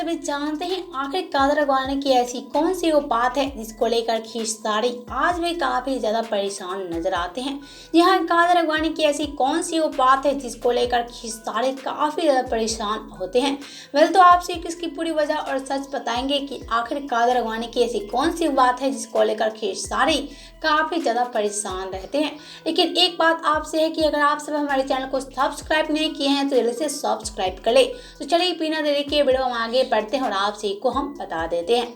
सभी जानते हैं आखिर कादर अगवानी की ऐसी कौन सी वो बात है जिसको लेकर खींचताड़ी आज भी काफी ज्यादा परेशान नजर आते हैं। जी हाँ, कादर अगवानी की ऐसी कौन सी वो बात है जिसको लेकर खींचताड़ी काफी ज्यादा परेशान होते हैं। वेल तो आपसे इसकी पूरी वजह और सच बताएंगे कि आखिर कादर अगवानी की ऐसी कौन सी बात है जिसको लेकर खींचताड़ी काफी ज्यादा परेशान रहते हैं। लेकिन एक बात आपसे है कि अगर आप सब हमारे चैनल को सब्सक्राइब नहीं किए हैं तो जल्दी से सब्सक्राइब कर ले। तो चलिए बिना देरी के वीडियो हम आगे बढ़ते हैं और आपसे को हम बता देते हैं।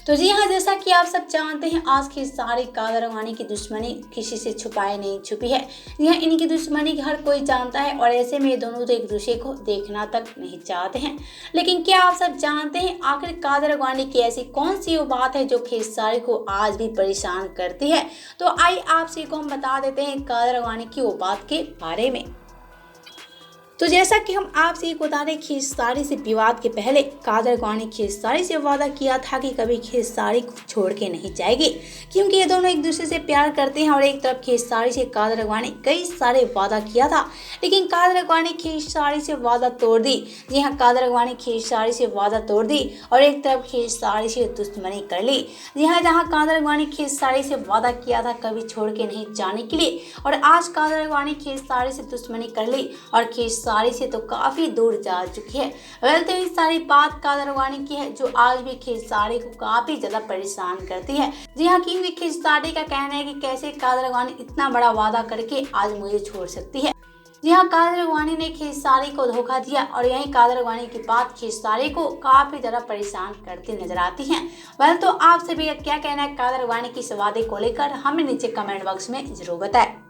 तो जी हाँ, जैसा कि आप सब जानते हैं आज की सारी कादर अगवानी की दुश्मनी किसी से छुपाए नहीं छुपी है। जी हाँ, इनकी दुश्मनी हर कोई जानता है और ऐसे में ये दोनों तो एक दूसरे को देखना तक नहीं चाहते हैं। लेकिन क्या आप सब जानते हैं आखिर कादर अगवानी की ऐसी कौन सी वो बात है जो खेसारी को आज भी परेशान करती है। तो आइए आपसे को हम बता देते हैं कादर अगवानी की वो बात के बारे में। तो जैसा कि हम आपसे बता रहे, खेसारी से विवाद के पहले कादर अगवानी खेसारी से वादा किया था कि कभी खेसारी को छोड़ के नहीं जाएगी, क्योंकि ये दोनों एक दूसरे से प्यार करते हैं। और एक तरफ खेसारी से कादर अगवानी कई सारे वादा किया था, लेकिन कादर अगवानी खेसारी से वादा तोड़ दी। जी हाँ, कादर अगवानी खेसारी से वादा तोड़ दी और एक तरफ खेसारी से दुश्मनी कर ली। जी हाँ, जहाँ कादर अगवानी खेसारी से वादा किया था कभी छोड़ के नहीं जाने के लिए, और आज कादर अगवानी खेसारी से दुश्मनी कर ली और खेसारी से तो काफी दूर जा चुकी है। वेल तो इस सारी बात कादर अगवानी की है जो आज भी खेसारी को काफी ज्यादा परेशान करती है। जी हाँ, क्योंकि खेसारी का कहना है कि कैसे कादर अगवानी इतना बड़ा वादा करके आज मुझे छोड़ सकती है। जी हाँ, कादर अगवानी ने खेसारी को धोखा दिया और यही कादर अगवानी की बात खेसारी को काफी ज्यादा परेशान करती नजर आती है। वेल तो आप सभी का क्या कहना है कादर अगवानी की इस वादे को लेकर हमें नीचे कमेंट बॉक्स में जरूर बताएं।